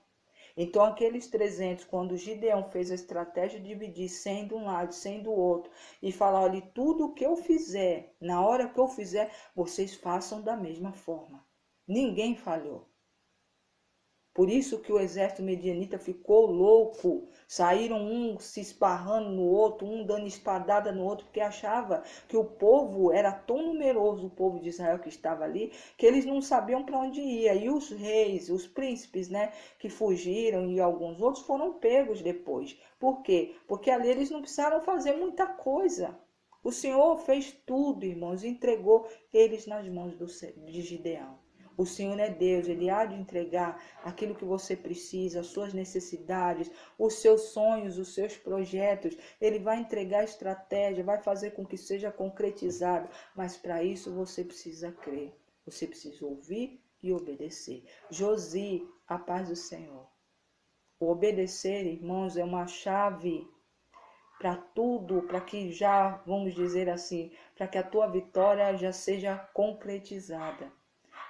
Então, aqueles 300, quando Gideão fez a estratégia de dividir 100 de um lado, 100 do outro, e falar: olha, tudo o que eu fizer, na hora que eu fizer, vocês façam da mesma forma. Ninguém falhou. Por isso que o exército medianita ficou louco. Saíram um se esparrando no outro, um dando espadada no outro, porque achava que o povo era tão numeroso, o povo de Israel que estava ali, que eles não sabiam para onde ia. E os reis, os príncipes, né, que fugiram e alguns outros foram pegos depois. Por quê? Porque ali eles não precisaram fazer muita coisa. O Senhor fez tudo, irmãos, e entregou eles nas mãos de Gideão. O Senhor é Deus, Ele há de entregar aquilo que você precisa, as suas necessidades, os seus sonhos, os seus projetos. Ele vai entregar a estratégia, vai fazer com que seja concretizado. Mas para isso você precisa crer, você precisa ouvir e obedecer. Josi, a paz do Senhor. O obedecer, irmãos, é uma chave para tudo, para que já, vamos dizer assim, para que a tua vitória já seja concretizada.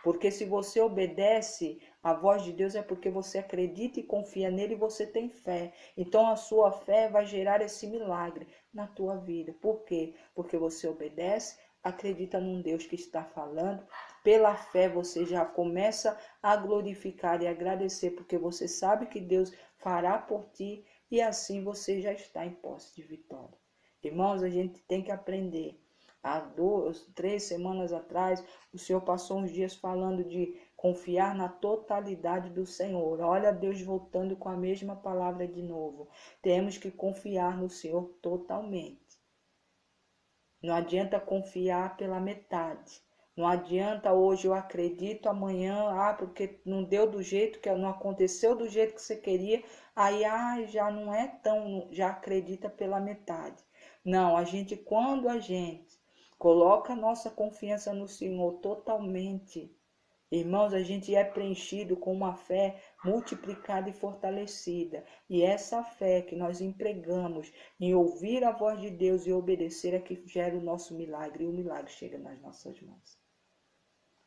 Porque se você obedece à voz de Deus é porque você acredita e confia nele e você tem fé. Então a sua fé vai gerar esse milagre na tua vida. Por quê? Porque você obedece, acredita num Deus que está falando. Pela fé você já começa a glorificar e agradecer, porque você sabe que Deus fará por ti e assim você já está em posse de vitória. Irmãos, a gente tem que aprender. Há 3 semanas atrás, o Senhor passou uns dias falando de confiar na totalidade do Senhor. Olha Deus voltando com a mesma palavra de novo. Temos que confiar no Senhor totalmente. Não adianta confiar pela metade. Não adianta hoje eu acredito, amanhã, porque não deu do jeito que não aconteceu do jeito que você queria, aí já não é tão, já acredita pela metade. Não, quando a gente coloca a nossa confiança no Senhor totalmente, irmãos, a gente é preenchido com uma fé multiplicada e fortalecida. E essa fé que nós empregamos em ouvir a voz de Deus e obedecer é que gera o nosso milagre. E o milagre chega nas nossas mãos.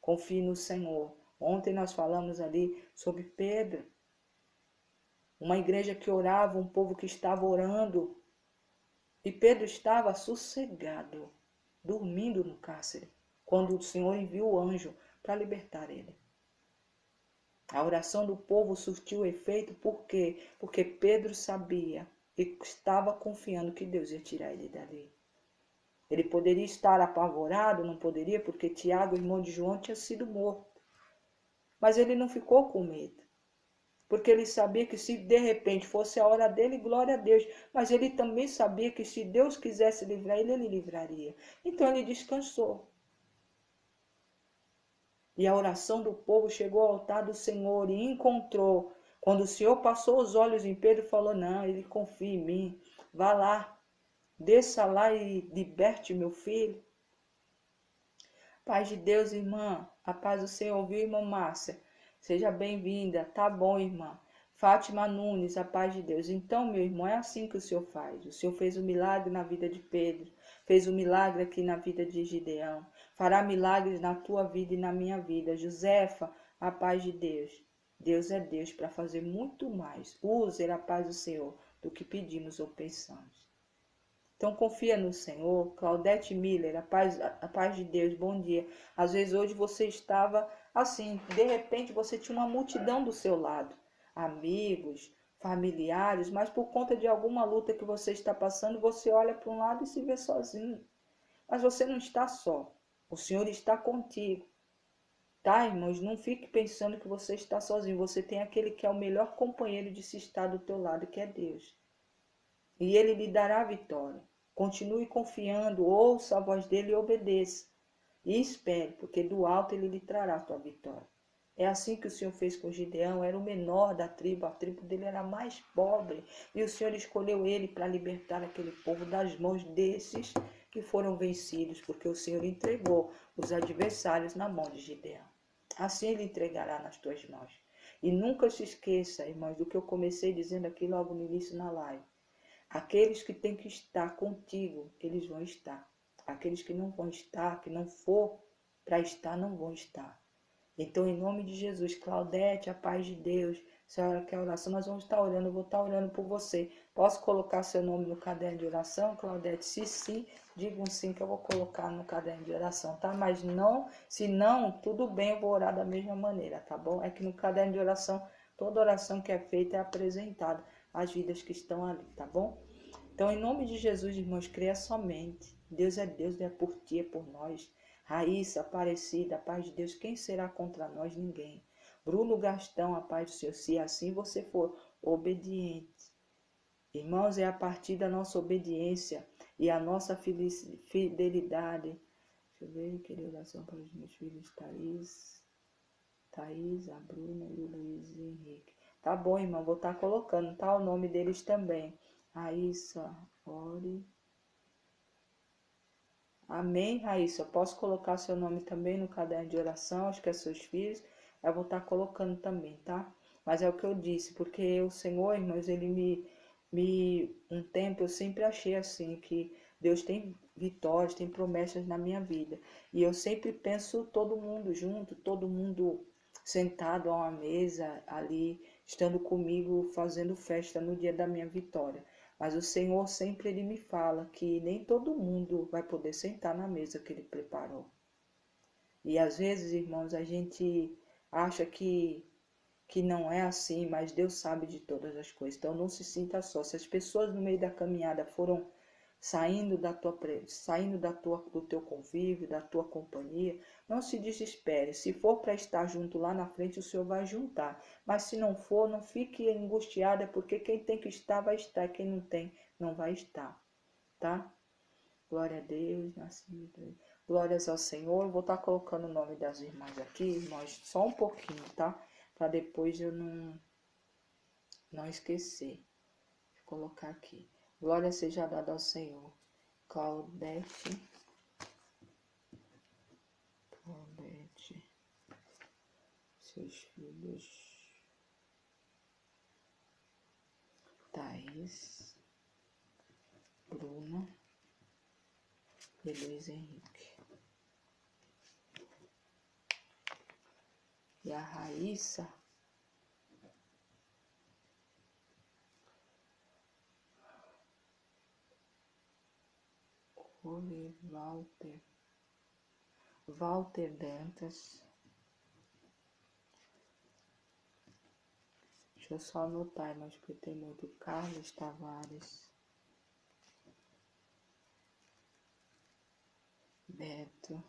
Confie no Senhor. Ontem nós falamos ali sobre Pedro. Uma igreja que orava, um povo que estava orando. E Pedro estava sossegado, dormindo no cárcere, quando o Senhor enviou o anjo para libertar ele. A oração do povo surtiu efeito, por quê? Porque Pedro sabia e estava confiando que Deus ia tirar ele dali. Ele poderia estar apavorado, não poderia, porque Tiago, irmão de João, tinha sido morto. Mas ele não ficou com medo, porque ele sabia que se de repente fosse a hora dele, glória a Deus. Mas ele também sabia que se Deus quisesse livrar ele, ele livraria. Então ele descansou. E a oração do povo chegou ao altar do Senhor e encontrou. Quando o Senhor passou os olhos em Pedro, falou: não, ele confia em mim. Vá lá, desça lá e liberte meu filho. Paz de Deus, irmã. A paz do Senhor, ouviu, irmã Márcia? Seja bem-vinda. Tá bom, irmã. Fátima Nunes, a paz de Deus. Então, meu irmão, é assim que o Senhor faz. O Senhor fez um milagre na vida de Pedro. Fez um milagre aqui na vida de Gideão. Fará milagres na tua vida e na minha vida. Josefa, a paz de Deus. Deus é Deus para fazer muito mais. Use a paz do Senhor do que pedimos ou pensamos. Então confia no Senhor. Claudete Miller, a paz de Deus, bom dia. Às vezes hoje você estava assim, de repente você tinha uma multidão do seu lado. Amigos, familiares, mas por conta de alguma luta que você está passando, você olha para um lado e se vê sozinho. Mas você não está só. O Senhor está contigo. Tá, irmãos? Não fique pensando que você está sozinho. Você tem aquele que é o melhor companheiro de se estar do teu lado, que é Deus. E ele lhe dará a vitória. Continue confiando, ouça a voz dele e obedeça. E espere, porque do alto ele lhe trará a tua vitória. É assim que o Senhor fez com Gideão, era o menor da tribo, a tribo dele era mais pobre. E o Senhor escolheu ele para libertar aquele povo das mãos desses que foram vencidos, porque o Senhor entregou os adversários na mão de Gideão. Assim ele entregará nas tuas mãos. E nunca se esqueça, irmãos, do que eu comecei dizendo aqui logo no início na live. Aqueles que têm que estar contigo, eles vão estar. Aqueles que não vão estar, que não for para estar, não vão estar. Então, em nome de Jesus, Claudete, a paz de Deus, senhora quer oração, nós vamos estar orando, eu vou estar orando por você. Posso colocar seu nome no caderno de oração, Claudete? Se sim, diga um sim que eu vou colocar no caderno de oração, tá? Mas não, se não, tudo bem, eu vou orar da mesma maneira, tá bom? É que no caderno de oração, toda oração que é feita é apresentada às vidas que estão ali, tá bom? Então, em nome de Jesus, irmãos, creia somente. Deus, é por ti, é por nós. Raíssa, Aparecida, a paz de Deus, quem será contra nós? Ninguém. Bruno Gastão, a paz do Senhor, se assim você for obediente. Irmãos, é a partir da nossa obediência e a nossa fidelidade. Deixa eu ver, queria oração para os meus filhos, Thaís, a Bruna e o Luiz Henrique. Tá bom, irmão, vou estar colocando, tá? O nome deles também. Raíssa, ore. Amém, Raíssa. Posso colocar seu nome também no caderno de oração, acho que é seus filhos. Eu vou estar colocando também, tá? Mas é o que eu disse, porque o Senhor, irmãos, ele um tempo eu sempre achei assim, que Deus tem vitórias, tem promessas na minha vida. E eu sempre penso todo mundo junto, todo mundo sentado a uma mesa ali, estando comigo, fazendo festa no dia da minha vitória. Mas o Senhor sempre ele me fala que nem todo mundo vai poder sentar na mesa que ele preparou. E às vezes, irmãos, a gente acha que não é assim, mas Deus sabe de todas as coisas. Então não se sinta só. Se as pessoas no meio da caminhada foram do teu convívio, da tua companhia, não se desespere. Se for para estar junto lá na frente, o Senhor vai juntar. Mas se não for, não fique angustiada, porque quem tem que estar vai estar, quem não tem não vai estar, tá? Glória a Deus, glórias ao Senhor. Eu vou estar colocando o nome das irmãs aqui, irmãs, só um pouquinho, tá? Para depois eu não esquecer. Vou colocar aqui. Glória seja dada ao Senhor. Claudete, seus filhos, Thaís, Bruna e Luiz Henrique. E a Raíssa, Walter Dantas. Deixa eu só anotar, mas porque tem muito. Carlos Tavares, Beto,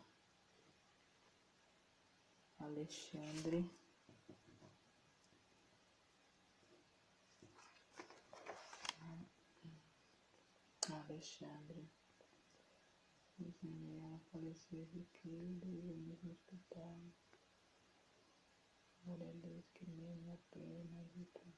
Alexandre, Daniela faleceu de quilo no hospital. Glória a Deus que mesmo a plena vitória.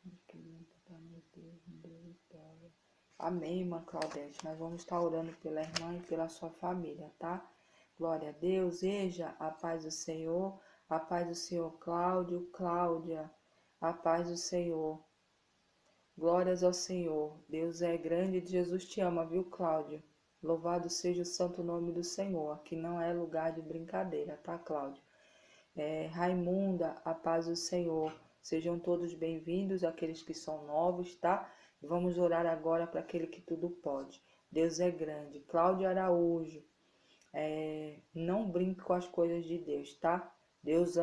Mas que não está no Deus, me deu vitória. Amém, irmã Claudete. Nós vamos estar orando pela irmã e pela sua família, tá? Glória a Deus. Seja a paz do Senhor. A paz do Senhor, Cláudio, Cláudia. A paz do Senhor. Glórias ao Senhor. Deus é grande e Jesus te ama, viu, Cláudio? Louvado seja o santo nome do Senhor. Aqui não é lugar de brincadeira, tá, Cláudio? Raimunda, a paz do Senhor. Sejam todos bem-vindos, aqueles que são novos, tá? Vamos orar agora para aquele que tudo pode. Deus é grande. Cláudio Araújo, não brinque com as coisas de Deus, tá? Deus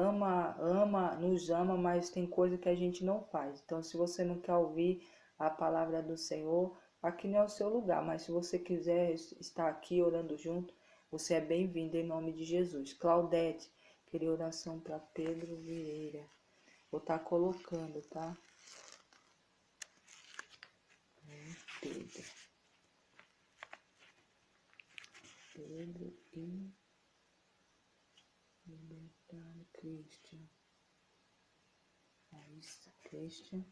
nos ama, mas tem coisa que a gente não faz. Então, se você não quer ouvir a palavra do Senhor, aqui não é o seu lugar. Mas se você quiser estar aqui orando junto, você é bem-vindo em nome de Jesus. Claudete, Queria oração para Pedro Vieira. Vou estar colocando, tá? Pedro. Pedro e Libertário Christian. Raíssa Christian.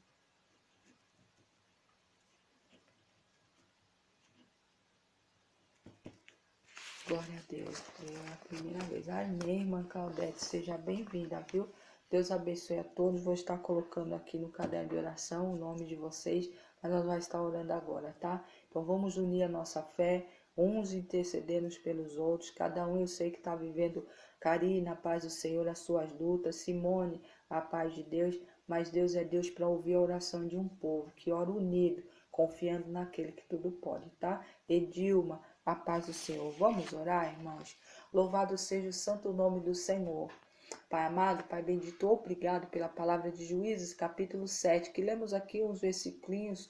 Glória a Deus, é a primeira vez. Amém, irmã Claudete, seja bem-vinda, viu? Deus abençoe a todos. Vou estar colocando aqui no caderno de oração o nome de vocês, mas nós vamos estar orando agora, tá? Então vamos unir a nossa fé, uns intercedendo pelos outros. Cada um eu sei que está vivendo, Karina, a paz do Senhor, as suas lutas. Simone, a paz de Deus. Mas Deus é Deus para ouvir a oração de um povo que ora unido, confiando naquele que tudo pode, tá? Edilma, a paz do Senhor. Vamos orar, irmãos? Louvado seja o santo nome do Senhor. Pai amado, Pai bendito, obrigado pela palavra de Juízes, capítulo 7, que lemos aqui uns versículos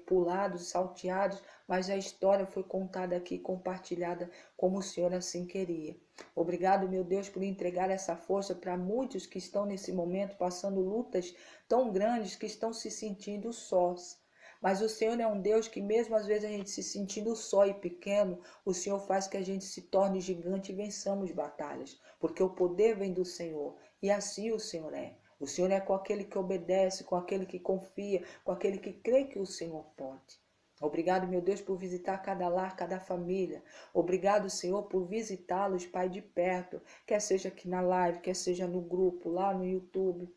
pulados, salteados, mas a história foi contada aqui, compartilhada como o Senhor assim queria. Obrigado, meu Deus, por entregar essa força para muitos que estão nesse momento passando lutas tão grandes, que estão se sentindo sós. Mas o Senhor é um Deus que mesmo às vezes a gente se sentindo só e pequeno, o Senhor faz que a gente se torne gigante e vençamos batalhas, porque o poder vem do Senhor, e assim o Senhor é. O Senhor é com aquele que obedece, com aquele que confia, com aquele que crê que o Senhor pode. Obrigado, meu Deus, por visitar cada lar, cada família. Obrigado, Senhor, por visitá-los, Pai, de perto, quer seja aqui na live, quer seja no grupo, lá no YouTube,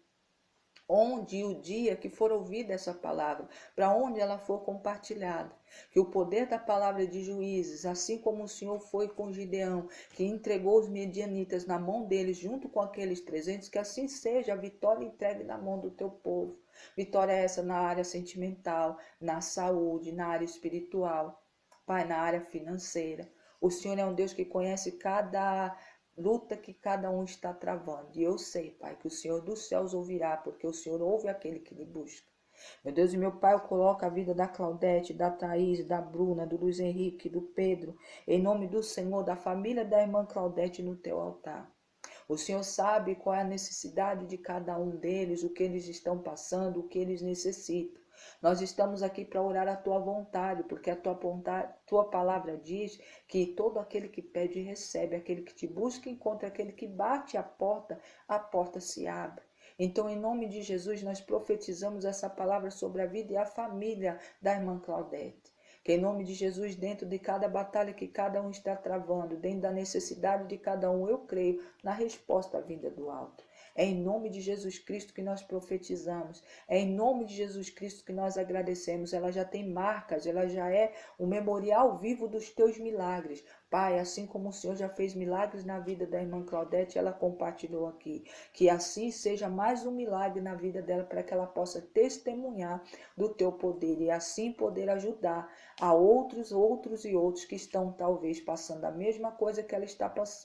onde o dia que for ouvida essa palavra, para onde ela for compartilhada, que o poder da palavra de Juízes, assim como o Senhor foi com Gideão, que entregou os medianitas na mão deles, junto com aqueles 300, que assim seja a vitória entregue na mão do teu povo. Vitória essa na área sentimental, na saúde, na área espiritual, Pai, na área financeira. O Senhor é um Deus que conhece cada luta que cada um está travando. E eu sei, Pai, que o Senhor dos céus ouvirá, porque o Senhor ouve aquele que lhe busca. Meu Deus e meu Pai, eu coloco a vida da Claudete, da Thaís, da Bruna, do Luiz Henrique, do Pedro, em nome do Senhor, da família da irmã Claudete no teu altar. O Senhor sabe qual é a necessidade de cada um deles, o que eles estão passando, o que eles necessitam. Nós estamos aqui para orar a tua vontade, porque a tua palavra diz que todo aquele que pede recebe, aquele que te busca encontra, aquele que bate a porta se abre. Então, em nome de Jesus, nós profetizamos essa palavra sobre a vida e a família da irmã Claudete. Que em nome de Jesus, dentro de cada batalha que cada um está travando, dentro da necessidade de cada um, eu creio na resposta vinda do alto. É em nome de Jesus Cristo que nós profetizamos. É em nome de Jesus Cristo que nós agradecemos. Ela já tem marcas, ela já é um memorial vivo dos teus milagres. Pai, assim como o Senhor já fez milagres na vida da irmã Claudete, ela compartilhou aqui. Que assim seja mais um milagre na vida dela, para que ela possa testemunhar do teu poder e assim poder ajudar a outros e outros que estão talvez passando a mesma coisa que ela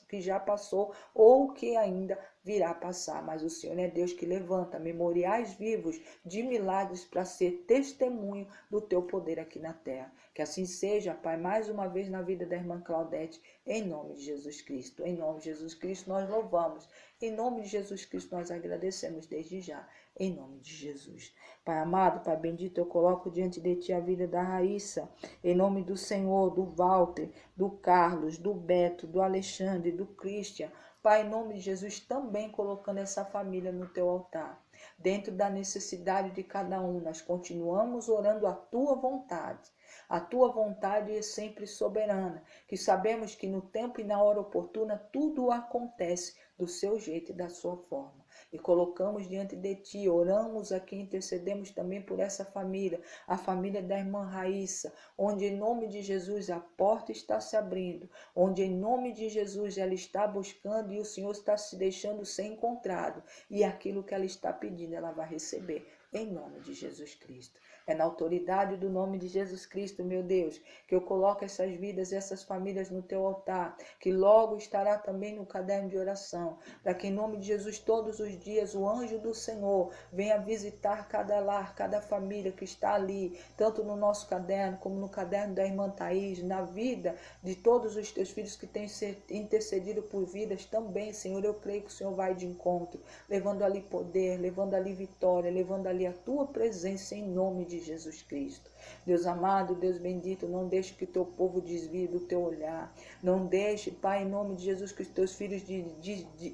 que já passou ou que ainda virá passar. Mas o Senhor é Deus que levanta memoriais vivos de milagres para ser testemunho do teu poder aqui na terra. Que assim seja, Pai, mais uma vez na vida da irmã Claudete, em nome de Jesus Cristo. Em nome de Jesus Cristo nós louvamos. Em nome de Jesus Cristo nós agradecemos desde já. Em nome de Jesus. Pai amado, Pai bendito, eu coloco diante de Ti a vida da Raíssa. Em nome do Senhor, do Walter, do Carlos, do Beto, do Alexandre, do Christian. Pai, em nome de Jesus, também colocando essa família no Teu altar. Dentro da necessidade de cada um, nós continuamos orando a Tua vontade. A Tua vontade é sempre soberana, que sabemos que no tempo e na hora oportuna tudo acontece do seu jeito e da sua forma. E colocamos diante de Ti, oramos aqui, intercedemos também por essa família, a família da irmã Raíssa, onde em nome de Jesus a porta está se abrindo, onde em nome de Jesus ela está buscando e o Senhor está se deixando ser encontrado, e aquilo que ela está pedindo ela vai receber. em nome de Jesus Cristo. É na autoridade do nome de Jesus Cristo, meu Deus, que eu coloco essas vidas e essas famílias no teu altar, que logo estará também no caderno de oração, para que em nome de Jesus todos os dias o anjo do Senhor venha visitar cada lar, cada família que está ali, tanto no nosso caderno como no caderno da irmã Thaís, na vida de todos os teus filhos que têm intercedido por vidas também, Senhor. Eu creio que o Senhor vai de encontro, levando ali poder, levando ali vitória, levando ali a tua presença em nome de Jesus Cristo. Deus amado, Deus bendito, não deixe que o teu povo desvie do teu olhar. Não deixe, Pai, em nome de Jesus, que os teus filhos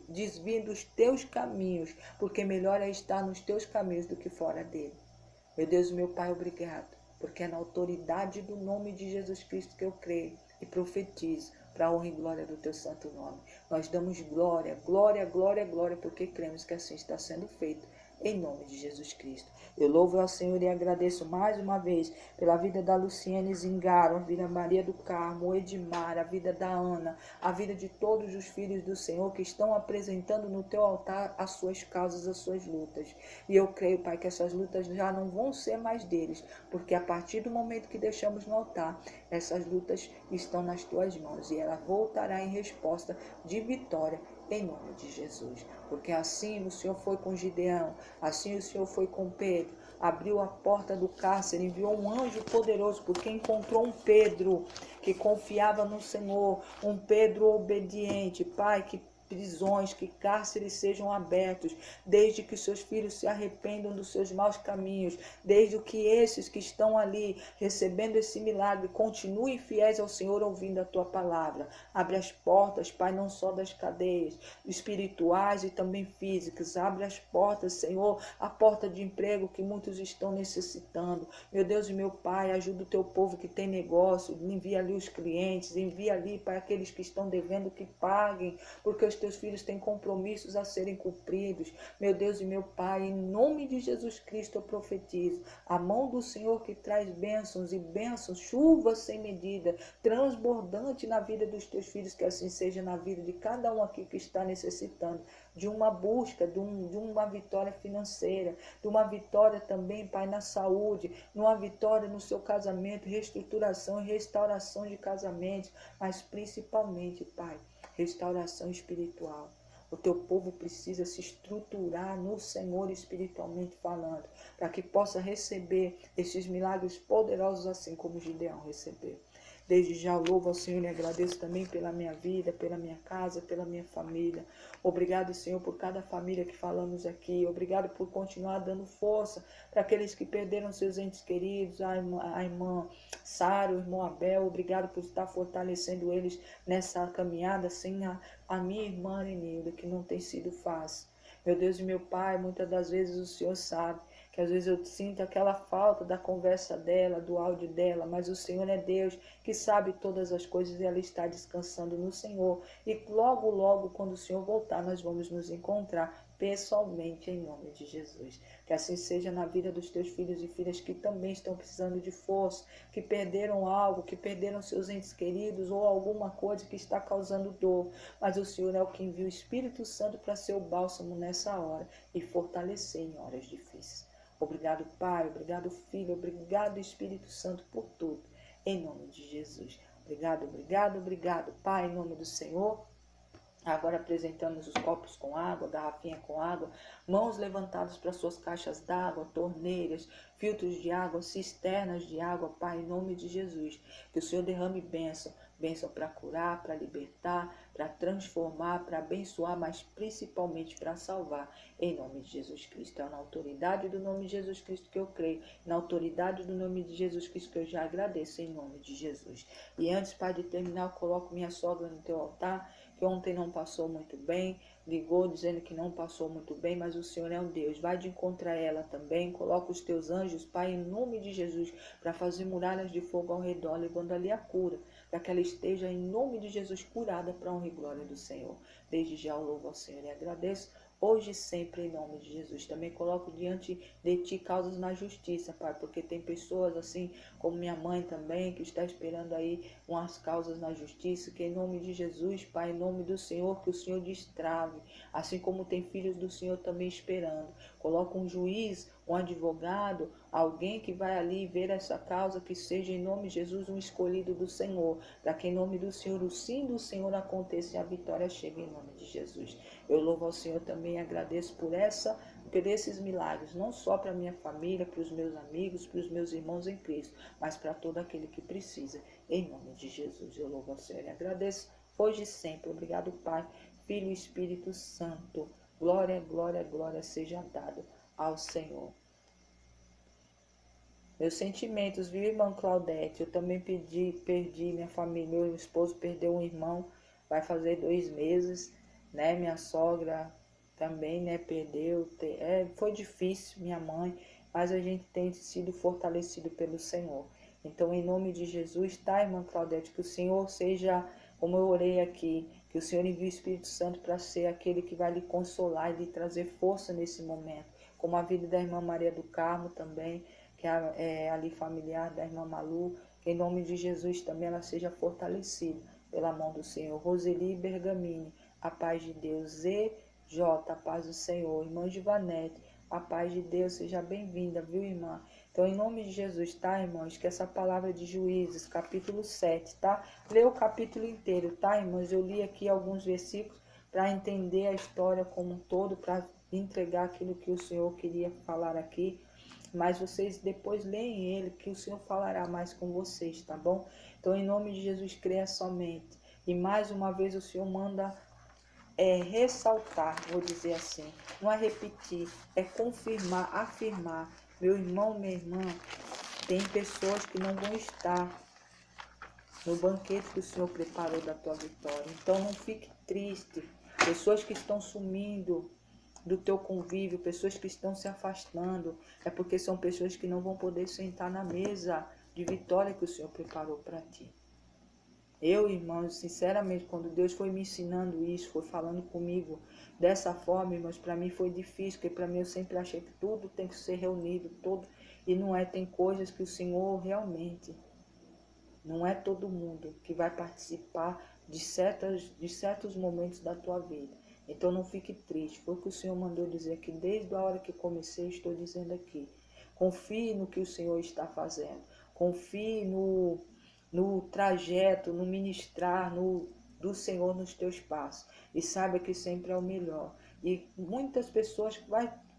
desviem dos teus caminhos, porque melhor é estar nos teus caminhos do que fora dele. Meu Deus, meu Pai, obrigado, porque é na autoridade do nome de Jesus Cristo que eu creio e profetizo para a honra e glória do teu santo nome. Nós damos glória, glória, glória, glória, porque cremos que assim está sendo feito, em nome de Jesus Cristo. Eu louvo ao Senhor e agradeço mais uma vez pela vida da Luciene Zingaro, a vida da Maria do Carmo, o Edmar, a vida da Ana, a vida de todos os filhos do Senhor que estão apresentando no teu altar as suas causas, as suas lutas. E eu creio, Pai, que essas lutas já não vão ser mais deles, porque a partir do momento que deixamos no altar, essas lutas estão nas tuas mãos e ela voltará em resposta de vitória em nome de Jesus. Porque assim o Senhor foi com Gideão, assim o Senhor foi com Pedro, abriu a porta do cárcere, enviou um anjo poderoso, porque encontrou um Pedro que confiava no Senhor, um Pedro obediente. Pai, que prisões, que cárceres sejam abertos, desde que seus filhos se arrependam dos seus maus caminhos, desde que esses que estão ali recebendo esse milagre continuem fiéis ao Senhor, ouvindo a tua palavra. Abre as portas, Pai, não só das cadeias espirituais e também físicas. Abre as portas, Senhor, a porta de emprego que muitos estão necessitando. Meu Deus e meu Pai, ajuda o teu povo que tem negócio, envia ali os clientes, envia ali para aqueles que estão devendo que paguem, porque os teus filhos têm compromissos a serem cumpridos. Meu Deus e meu Pai, em nome de Jesus Cristo eu profetizo a mão do Senhor que traz bênçãos e bênçãos, chuva sem medida, transbordante na vida dos teus filhos, que assim seja na vida de cada um aqui que está necessitando de uma busca, de uma vitória financeira, de uma vitória também, Pai, na saúde, de uma vitória no seu casamento, reestruturação e restauração de casamentos, mas principalmente, Pai, restauração espiritual. O teu povo precisa se estruturar no Senhor espiritualmente falando, para que possa receber esses milagres poderosos assim como Gideão recebeu. Desde já eu louvo ao Senhor e agradeço também pela minha vida, pela minha casa, pela minha família. Obrigado, Senhor, por cada família que falamos aqui. Obrigado por continuar dando força para aqueles que perderam seus entes queridos, a irmã Sara, o irmão Abel. Obrigado por estar fortalecendo eles nessa caminhada sem a minha irmã Arenilda, que não tem sido fácil. Meu Deus e meu Pai, muitas das vezes o Senhor sabe que às vezes eu sinto aquela falta da conversa dela, do áudio dela, mas o Senhor é Deus que sabe todas as coisas e ela está descansando no Senhor. E logo, logo, quando o Senhor voltar, nós vamos nos encontrar pessoalmente em nome de Jesus. Que assim seja na vida dos teus filhos e filhas que também estão precisando de força, que perderam algo, que perderam seus entes queridos ou alguma coisa que está causando dor. Mas o Senhor é o que envia o Espírito Santo para ser o bálsamo nessa hora e fortalecer em horas difíceis. Obrigado, Pai, obrigado, Filho, obrigado, Espírito Santo, por tudo. Em nome de Jesus. Obrigado, obrigado, obrigado, Pai, em nome do Senhor. Agora apresentamos os copos com água, garrafinha com água, mãos levantadas para suas caixas d'água, torneiras, filtros de água, cisternas de água, Pai, em nome de Jesus. Que o Senhor derrame bênção, bênção para curar, para libertar, para transformar, para abençoar, mas principalmente para salvar, em nome de Jesus Cristo. É na autoridade do nome de Jesus Cristo que eu creio, na autoridade do nome de Jesus Cristo que eu já agradeço, em nome de Jesus. E antes, Pai, de terminar, eu coloco minha sogra no teu altar, que ontem não passou muito bem, ligou dizendo que não passou muito bem, mas o Senhor é um Deus, vai de encontro a ela também, coloca os teus anjos, Pai, em nome de Jesus, para fazer muralhas de fogo ao redor, levando ali a cura, para que ela esteja em nome de Jesus curada para a honra e glória do Senhor. Desde já eu louvo ao Senhor e agradeço, hoje e sempre, em nome de Jesus. Também coloco diante de ti causas na justiça, Pai, porque tem pessoas assim, como minha mãe também, que está esperando aí umas causas na justiça, que em nome de Jesus, Pai, em nome do Senhor, que o Senhor destrave, assim como tem filhos do Senhor também esperando. Coloca um juiz, um advogado, alguém que vai ali ver essa causa, que seja em nome de Jesus um escolhido do Senhor, para que em nome do Senhor o sim do Senhor aconteça e a vitória chegue em nome de Jesus. Eu louvo ao Senhor também e agradeço por esses milagres, não só para minha família, para os meus amigos, para os meus irmãos em Cristo, mas para todo aquele que precisa. Em nome de Jesus, eu louvo ao Senhor e agradeço, hoje e sempre. Obrigado, Pai, Filho e Espírito Santo. Glória, glória, glória seja dado ao Senhor. Meus sentimentos, viu, irmã Claudete? Eu também perdi minha família. Meu esposo perdeu um irmão, vai fazer 2 meses, né? Minha sogra também, né, perdeu. Foi difícil, minha mãe, mas a gente tem sido fortalecido pelo Senhor. Então, em nome de Jesus, tá, irmã Claudete? Que o Senhor seja, como eu orei aqui, que o Senhor envie o Espírito Santo para ser aquele que vai lhe consolar e lhe trazer força nesse momento. Como a vida da irmã Maria do Carmo também, que é ali familiar da irmã Malu, que em nome de Jesus também ela seja fortalecida pela mão do Senhor. Roseli Bergamini, a paz de Deus. J, a paz do Senhor. Irmã Givanete, a paz de Deus, seja bem-vinda, viu, irmã? Então, em nome de Jesus, tá, irmãos? Que essa palavra de Juízes, capítulo 7, tá? Lê o capítulo inteiro, tá, irmãos? Eu li aqui alguns versículos para entender a história como um todo, para entregar aquilo que o Senhor queria falar aqui. Mas vocês depois leem ele, que o Senhor falará mais com vocês, tá bom? Então, em nome de Jesus, creia somente. E mais uma vez o Senhor manda ressaltar, vou dizer assim. Não é repetir, é confirmar, afirmar. Meu irmão, minha irmã, tem pessoas que não vão estar no banquete que o Senhor preparou da tua vitória. Então, não fique triste. Pessoas que estão sumindo do teu convívio, pessoas que estão se afastando, é porque são pessoas que não vão poder sentar na mesa de vitória que o Senhor preparou para ti. Eu, irmãos, sinceramente, quando Deus foi me ensinando isso, foi falando comigo dessa forma, irmãos, para mim foi difícil, porque para mim eu sempre achei que tudo tem que ser reunido, tudo, e não é, tem coisas que o Senhor realmente, não é todo mundo que vai participar de certos momentos da tua vida. Então não fique triste, foi o que o Senhor mandou dizer aqui, desde a hora que comecei, estou dizendo aqui. Confie no que o Senhor está fazendo, confie no trajeto, no ministrar do Senhor nos teus passos. E saiba que sempre é o melhor. E muitas pessoas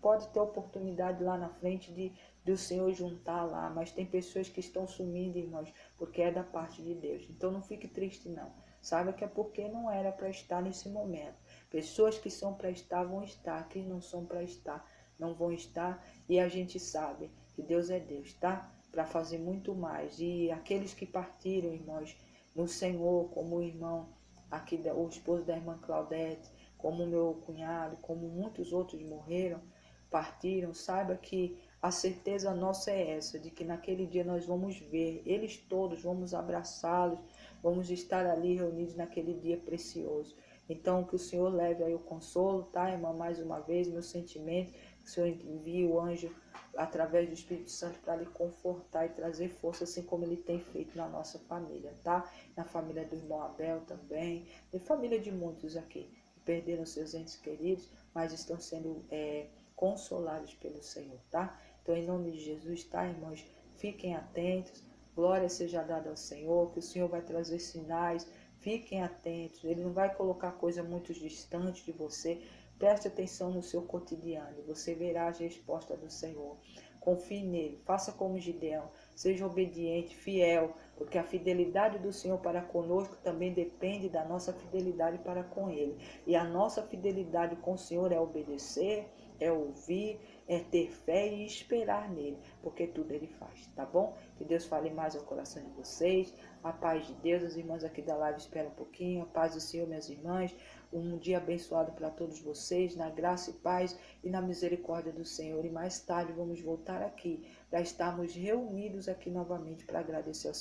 pode ter oportunidade lá na frente de o Senhor juntar lá, mas tem pessoas que estão sumindo, irmãos, porque é da parte de Deus. Então não fique triste não. Saiba que é porque não era para estar nesse momento. Pessoas que são para estar vão estar, que não são para estar não vão estar, e a gente sabe que Deus é Deus, tá? Para fazer muito mais. E aqueles que partiram, irmãos, no Senhor, como o irmão aqui, o esposo da irmã Claudete, como o meu cunhado, como muitos outros morreram, partiram, saiba que a certeza nossa é essa, de que naquele dia nós vamos ver eles todos, vamos abraçá-los, vamos estar ali reunidos naquele dia precioso. Então, que o Senhor leve aí o consolo, tá, irmã? Mais uma vez, meu sentimento, que o Senhor envie o anjo através do Espírito Santo para lhe confortar e trazer força, assim como ele tem feito na nossa família, tá? Na família do irmão Abel também, e família de muitos aqui, que perderam seus entes queridos, mas estão sendo consolados pelo Senhor, tá? Então, em nome de Jesus, tá, irmãos? Fiquem atentos, glória seja dada ao Senhor, que o Senhor vai trazer sinais, fiquem atentos, ele não vai colocar coisa muito distante de você. Preste atenção no seu cotidiano, você verá as respostas do Senhor. Confie nele, faça como Gideão, seja obediente, fiel, porque a fidelidade do Senhor para conosco também depende da nossa fidelidade para com ele. E a nossa fidelidade com o Senhor é obedecer, é ouvir, é ter fé e esperar nele, porque tudo ele faz, tá bom? Que Deus fale mais ao coração de vocês. A paz de Deus, as irmãs aqui da live esperam um pouquinho. A paz do Senhor, minhas irmãs. Um dia abençoado para todos vocês, na graça e paz e na misericórdia do Senhor. E mais tarde vamos voltar aqui para estarmos reunidos aqui novamente para agradecer ao Senhor.